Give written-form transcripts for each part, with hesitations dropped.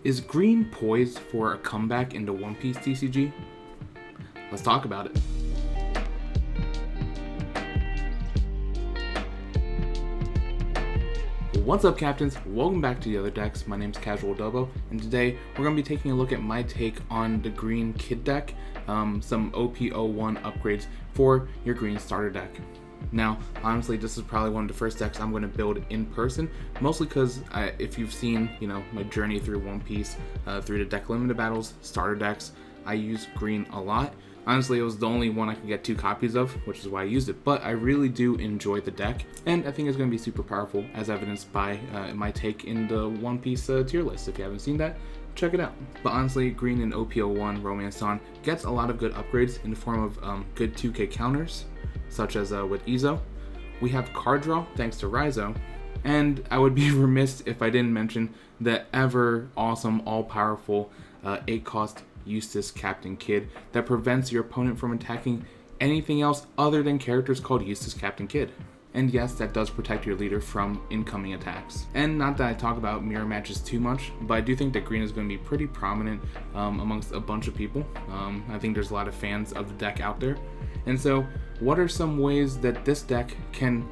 Is green poised for a comeback into One Piece TCG? Let's talk about it. What's up, captains? Welcome back to the other decks. My name's Casual Dobo, and today we're going to be taking a look at my take on the green Kid deck, some OP01 upgrades for your green starter deck. Now, honestly, this is probably one of the first decks I'm going to build in person, mostly because if you've seen, my journey through One Piece, through the deck limited battles, starter decks, I use green a lot. Honestly, it was the only one I could get 2 copies of, which is why I used it, but I really do enjoy the deck, and I think it's going to be super powerful, as evidenced by my take in the One Piece tier list. If you haven't seen that, check it out. But honestly, green in OP01 Romance Dawn gets a lot of good upgrades in the form of good 2K counters, such as with Rizo. We have card draw thanks to Rizo, and I would be remiss if I didn't mention the ever awesome, all-powerful 8-cost Eustass Captain Kid that prevents your opponent from attacking anything else other than characters called Eustass Captain Kid. And yes, that does protect your leader from incoming attacks. And not that I talk about mirror matches too much, but I do think that green is going to be pretty prominent amongst a bunch of people. I think there's a lot of fans of the deck out there. And so, what are some ways that this deck can,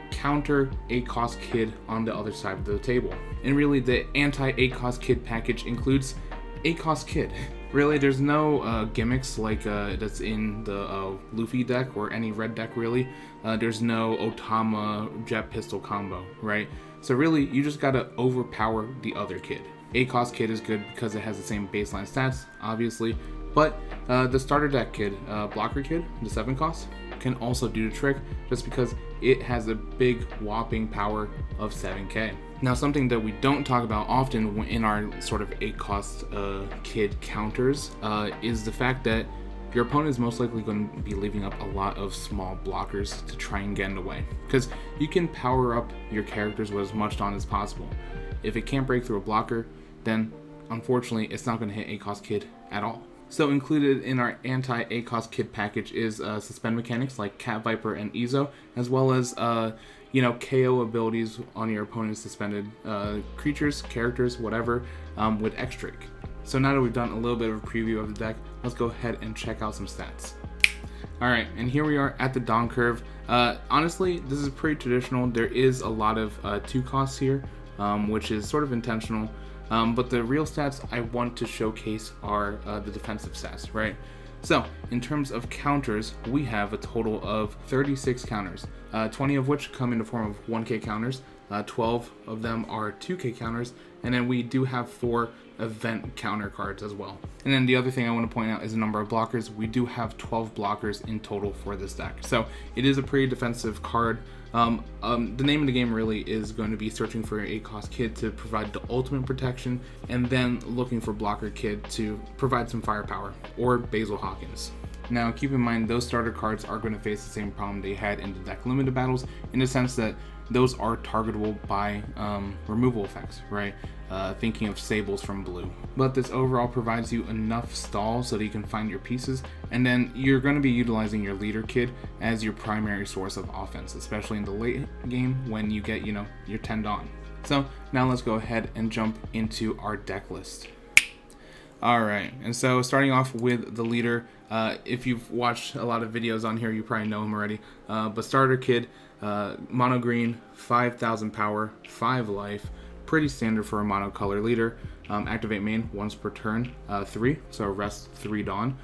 counter 8-cost Kid on the other side of the table? And really, the anti-8-cost Kid package includes 8-cost Kid. Really, there's no gimmicks like that's in the Luffy deck or any red deck, really. There's no Otama Jet Pistol combo, right? So really, you just gotta overpower the other Kid. 8-cost Kid is good because it has the same baseline stats, obviously, but the starter deck Kid, Blocker Kid, the 7-cost, can also do the trick just because it has a big whopping power of 7k. Now, something that we don't talk about often in our sort of 8-cost Kid counters is the fact that your opponent is most likely going to be leaving up a lot of small blockers to try and get in the way, because you can power up your characters with as much Dawn as possible. If it can't break through a blocker, then unfortunately it's not going to hit 8-cost Kid at all. So included in our anti-8-cost Kid package is suspend mechanics like Cat Viper and Rizo, as well as KO abilities on your opponent's suspended creatures, characters, whatever, with Xray. So now that we've done a little bit of a preview of the deck, let's go ahead and check out some stats. Alright, and here we are at the Dawn curve. Honestly, this is pretty traditional. There is a lot of 2 costs here, which is sort of intentional. But the real stats I want to showcase are the defensive stats, right? So, in terms of counters, we have a total of 36 counters, 20 of which come in the form of 1k counters, 12 of them are 2k counters, and then we do have 4 event counter cards as well. And then the other thing I want to point out is the number of blockers. We do have 12 blockers in total for this deck, so it is a pretty defensive card. The name of the game really is going to be searching for an 8-cost Kid to provide the ultimate protection, and then looking for Blocker Kid to provide some firepower, or Basil Hawkins. Now, keep in mind, those starter cards are going to face the same problem they had in the deck limited battles, in the sense that those are targetable by removal effects, right? Thinking of Sables from blue. But this overall provides you enough stall so that you can find your pieces, and then you're going to be utilizing your leader Kid as your primary source of offense, especially in the late game when you get, your 10 Dawn. So now let's go ahead and jump into our deck list. Alright, and so starting off with the leader, if you've watched a lot of videos on here, you probably know him already, but starter Kid, mono green, 5,000 power, 5 life, pretty standard for a monocolor leader. Activate main once per turn, 3, so rest 3 Dawn.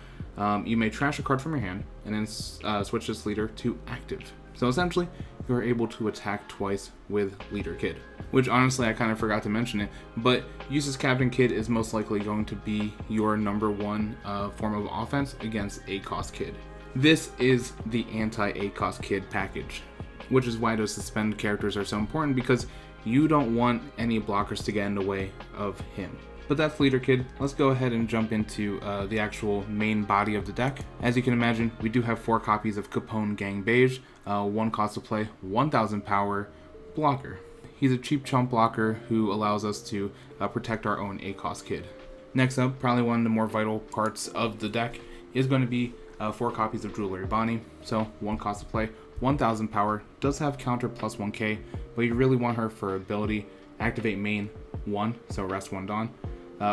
You may trash a card from your hand, and then switch this leader to active. So essentially, you're able to attack twice with Leader Kid, which honestly I kind of forgot to mention it, but Eustass Captain Kid is most likely going to be your number 1 form of offense against 8-cost Kid. This is the anti-8-cost Kid package, which is why those suspend characters are so important, because you don't want any blockers to get in the way of him. But that's Leader Kid. Let's go ahead and jump into the actual main body of the deck. As you can imagine, we do have 4 copies of Capone Gang Beige, 1 cost to play, 1,000 power, blocker. He's a cheap chump blocker who allows us to protect our own 8-cost Kid. Next up, probably one of the more vital parts of the deck is going to be 4 copies of Jewelry Bonnie. So 1 cost to play, 1,000 power, does have counter plus 1k, but you really want her for ability. Activate main 1, so rest 1 Dawn.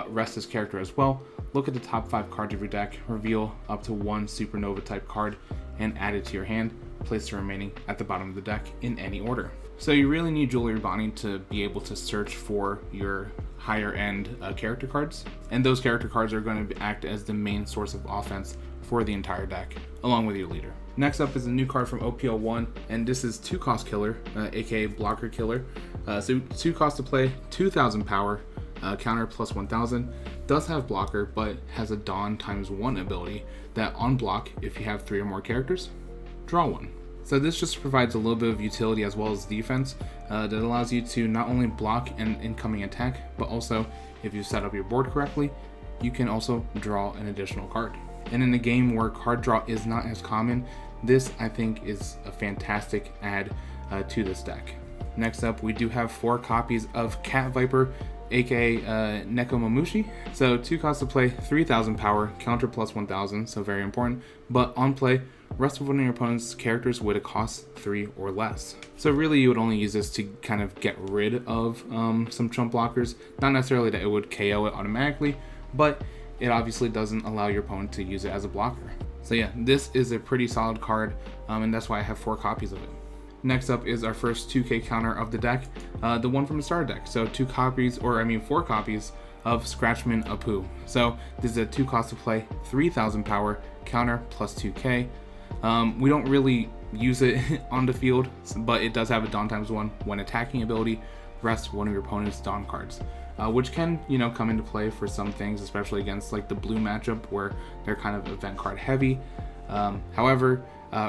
rest this character as well, look at the top 5 cards of your deck, reveal up to 1 supernova type card, and add it to your hand. Place the remaining at the bottom of the deck in any order. So you really need Jewelry Bonnie to be able to search for your higher end character cards, and those character cards are going to act as the main source of offense for the entire deck, along with your leader. Next up is a new card from OP01, and this is 2-cost killer, aka blocker killer. So 2 cost to play, 2000 power, counter plus 1000, does have blocker, but has a Dawn ×1 ability that on block, if you have 3 or more characters, draw 1. So this just provides a little bit of utility as well as defense that allows you to not only block an incoming attack, but also if you set up your board correctly, you can also draw an additional card. And in a game where card draw is not as common, this I think is a fantastic add to this deck. Next up, we do have 4 copies of Cat Viper, aka Nekomamushi. So 2 costs to play, 3000 power, counter plus 1000, so very important. But on play, rest of one of your opponent's characters with a cost 3 or less. So really you would only use this to kind of get rid of some chump blockers. Not necessarily that it would KO it automatically, but it obviously doesn't allow your opponent to use it as a blocker. So yeah, this is a pretty solid card, and that's why I have 4 copies of it. Next up is our first 2k counter of the deck, the one from the starter deck. So 4 copies of Scratchman Apu. So this is a 2 cost to play, 3000 power, counter plus 2k. We don't really use it on the field, but it does have a Dawn ×1 when attacking ability, rest one of your opponent's Dawn cards. Which can, come into play for some things, especially against like the blue matchup where they're kind of event card heavy. However,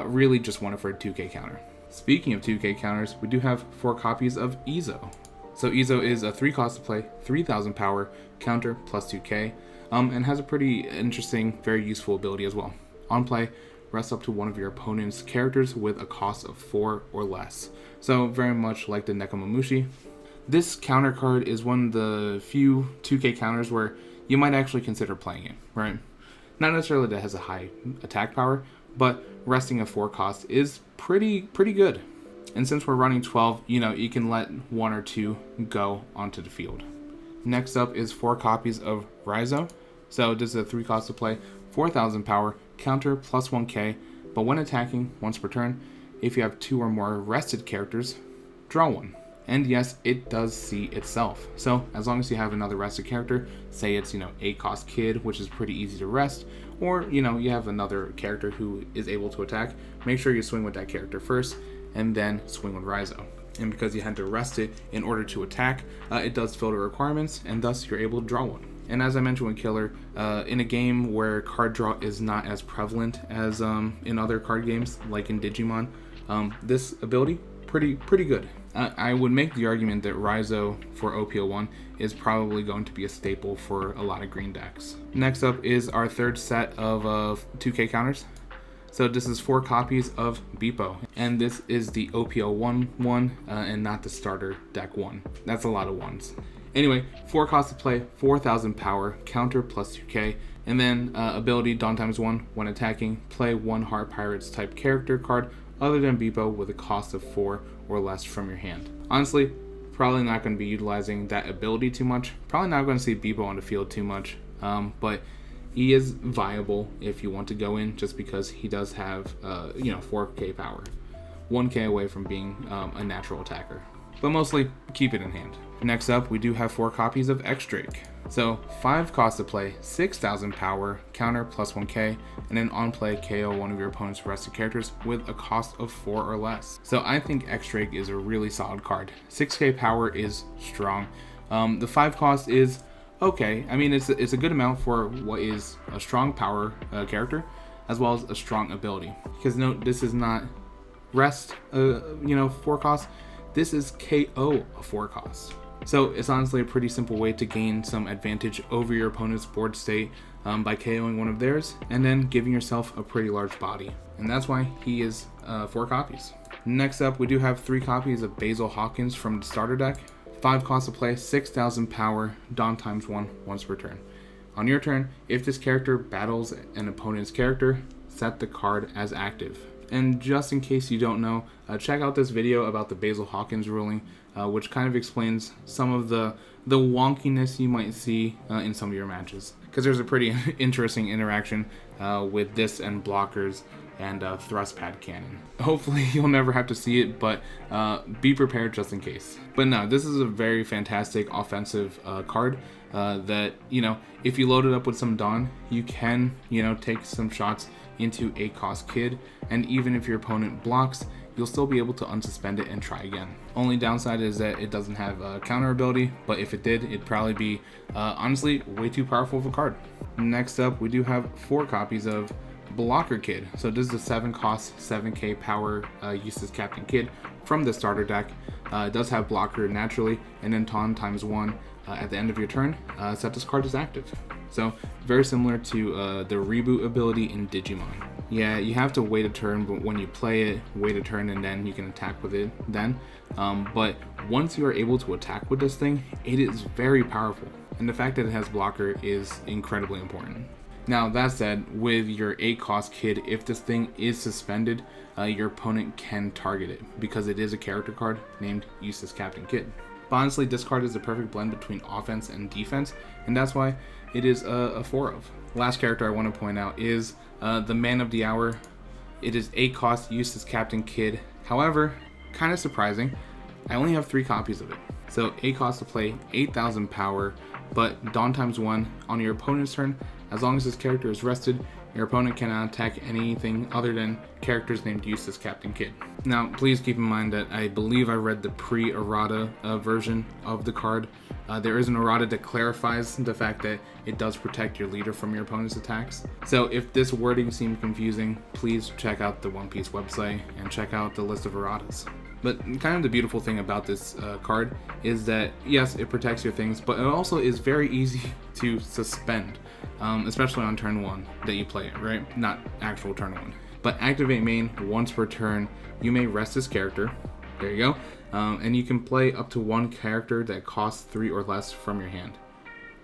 really just want it for a 2k counter. Speaking of 2k counters, we do have 4 copies of Izo. So Izo is a 3 cost to play, 3000 power, counter plus 2k, and has a pretty interesting, very useful ability as well. On play, rest up to one of your opponent's characters with a cost of 4 or less. So very much like the Nekomamushi. This counter card is one of the few 2k counters where you might actually consider playing it, right? Not necessarily that it has a high attack power, but resting a 4 cost is pretty good. And since we're running 12, you can let 1 or 2 go onto the field. Next up is 4 copies of Rizo. So this is a 3 cost to play, 4000 power, counter plus 1k, but when attacking once per turn, if you have 2 or more rested characters, draw 1. And yes, it does see itself. So as long as you have another rested character, say it's 8 cost Kid, which is pretty easy to rest, or you have another character who is able to attack, make sure you swing with that character first and then swing with Rizo. And because you had to rest it in order to attack, it does fill the requirements, and thus you're able to draw 1. And as I mentioned with Killer, in a game where card draw is not as prevalent as in other card games like in Digimon, this ability pretty good. I would make the argument that Rizo for OP01 is probably going to be a staple for a lot of green decks. Next up is our third set of 2k counters. So this is 4 copies of Bipo, and this is the OP01 one and not the starter deck one. That's a lot of ones. Anyway, 4 cost to play, 4000 power, counter plus 2k, and then ability Dawn ×1 when attacking, play 1 Heart Pirates type character card other than Bipo with a cost of 4 or less from your hand. Honestly, probably not going to be utilizing that ability too much. Probably not going to see Bipo on the field too much, but he is viable if you want to go in, just because he does have 4k power, 1k away from being a natural attacker. But mostly keep it in hand. Next up, we do have 4 copies of Xray. So 5 cost to play, 6000 power, counter plus 1k, and then on play KO one of your opponent's rested characters with a cost of 4 or less. So I think Xray is a really solid card. 6k power is strong. The 5 cost is okay. I mean, it's a good amount for what is a strong power character, as well as a strong ability. Because note, this is not rest, 4 cost. This is KO a 4 cost. So it's honestly a pretty simple way to gain some advantage over your opponent's board state by KOing one of theirs, and then giving yourself a pretty large body. And that's why he is 4 copies. Next up, we do have 3 copies of Basil Hawkins from the starter deck. 5 cost to play, 6000 power, Dawn ×1 once per turn. On your turn, if this character battles an opponent's character, set the card as active. And just in case you don't know, check out this video about the Basil Hawkins ruling, which kind of explains some of the the wonkiness you might see in some of your matches, because there's a pretty interesting interaction with this and blockers and thrust pad cannon. Hopefully you'll never have to see it, but be prepared just in case. But no, this is a very fantastic offensive card that, you know, if you load it up with some Dawn, you can, you know, take some shots into a cost Kid, and even if your opponent blocks, you'll still be able to unsuspend it and try again. Only downside is that it doesn't have a counter ability, but if it did, it'd probably be honestly way too powerful of a card. Next up, we do have 4 copies of Blocker Kid. So this is a 7 cost, 7k power Eustass Captain Kid from the starter deck. It does have blocker naturally, and then taunt ×1 at the end of your turn, set this card as active. So very similar to the reboot ability in Digimon. Yeah, you have to wait a turn, but when you play it, wait a turn and then you can attack with it then. But once you are able to attack with this thing, it is very powerful. And the fact that it has blocker is incredibly important. Now that said, with your 8 cost Kid, if this thing is suspended, your opponent can target it because it is a character card named Eustass Captain Kid. But honestly, this card is the perfect blend between offense and defense, and that's why it is a 4 of. Last character I want to point out is the Man of the Hour. It is 8 cost Eustass Captain Kid. However, kind of surprising, I only have 3 copies of it. So 8 cost to play, 8,000 power, but Dawn ×1 on your opponent's turn. As long as this character is rested, your opponent cannot attack anything other than characters named Eustass Captain Kid. Now, please keep in mind that I believe I read the pre-errata version of the card. There is an errata that clarifies the fact that it does protect your leader from your opponent's attacks. So if this wording seemed confusing, please check out the One Piece website and check out the list of erratas. But kind of the beautiful thing about this card is that, yes, it protects your things, but it also is very easy to suspend, especially on turn 1 that you play it, right? Not actual turn 1. But activate main once per turn, you may rest this character. There you go. And you can play up to 1 character that costs 3 or less from your hand,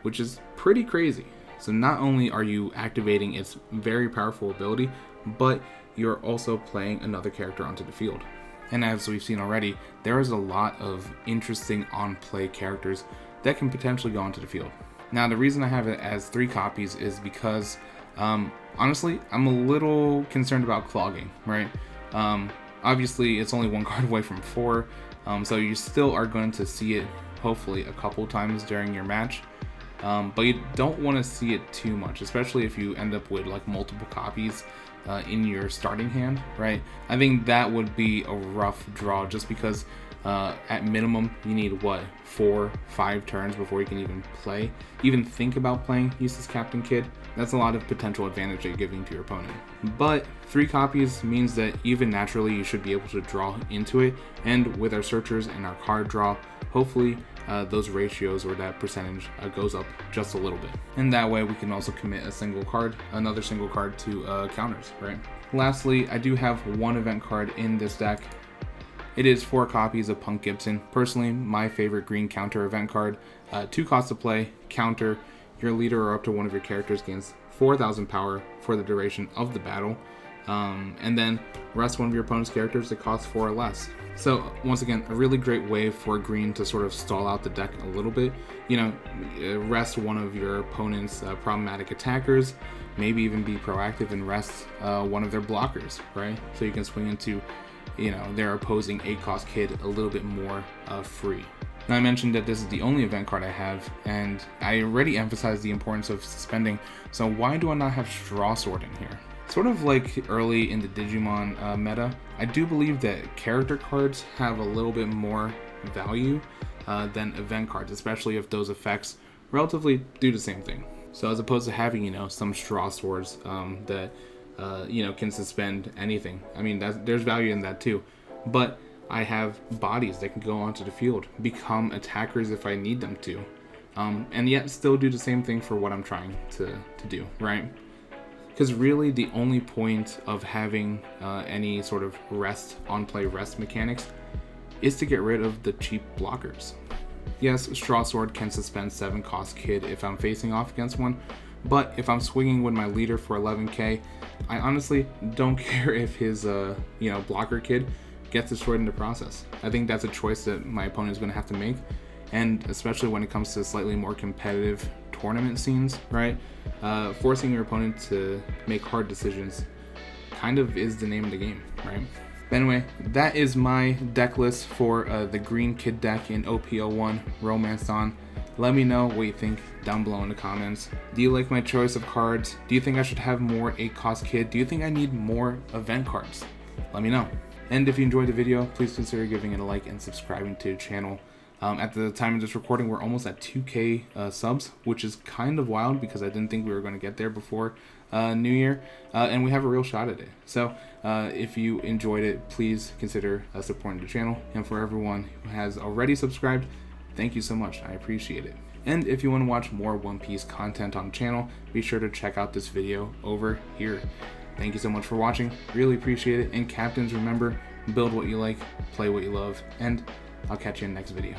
which is pretty crazy. So not only are you activating its very powerful ability, but you're also playing another character onto the field. And as we've seen already, there is a lot of interesting on-play characters that can potentially go onto the field. Now, the reason I have it as 3 copies is because, honestly, I'm a little concerned about clogging, right? Obviously, it's only 1 card away from 4, so you still are going to see it, hopefully, a couple times during your match. But you don't want to see it too much, especially if you end up with like multiple copies in your starting hand, right? I think that would be a rough draw just because at minimum you need what, 4-5 turns before you can even think about playing Eustass Captain Kid. That's a lot of potential advantage that you're giving to your opponent. But 3 copies means that even naturally you should be able to draw into it, and with our searchers and our card draw, hopefully those ratios or that percentage goes up just a little bit. And that way we can also commit another single card to counters, right? Lastly, I do have 1 event card in this deck. It is 4 copies of Punk Gibson. Personally, my favorite green counter event card. 2 costs to play, counter. Your leader or up to 1 of your characters gains 4,000 power for the duration of the battle. And then rest 1 of your opponent's characters that costs 4 or less. So once again, a really great way for green to sort of stall out the deck a little bit. You know, rest 1 of your opponent's problematic attackers, maybe even be proactive and rest 1 of their blockers, right? So you can swing into, you know, their opposing 8 cost Kid a little bit more free. Now, I mentioned that this is the only event card I have, and I already emphasized the importance of suspending, so why do I not have Straw Sword in here? Sort of like early in the Digimon meta, I do believe that character cards have a little bit more value than event cards, especially if those effects relatively do the same thing. So as opposed to having, you know, some Straw Swords that, you know, can suspend anything. I mean, there's value in that too. But I have bodies that can go onto the field, become attackers if I need them to, and yet still do the same thing for what I'm trying to do, right? Because really the only point of having any sort of on-play rest mechanics is to get rid of the cheap blockers. Yes, Straw Sword can suspend 7 cost Kid if I'm facing off against one, but if I'm swinging with my leader for 11k, I honestly don't care if his blocker Kid gets destroyed in the process. I think that's a choice that my opponent is going to have to make, and especially when it comes to slightly more competitive tournament scenes, right? Forcing your opponent to make hard decisions kind of is the name of the game, right? But anyway, that is my deck list for the Green Kid deck in OP01 Romance Dawn. Let me know what you think down below in the comments. Do you like my choice of cards? Do you think I should have more 8-cost Kid? Do you think I need more event cards? Let me know. And if you enjoyed the video, please consider giving it a like and subscribing to the channel. At the time of this recording, we're almost at 2K subs, which is kind of wild because I didn't think we were going to get there before New Year, and we have a real shot at it. So if you enjoyed it, please consider supporting the channel. And for everyone who has already subscribed, thank you so much. I appreciate it. And if you want to watch more One Piece content on the channel, be sure to check out this video over here. Thank you so much for watching. Really appreciate it. And captains, remember, build what you like, play what you love, and I'll catch you in the next video.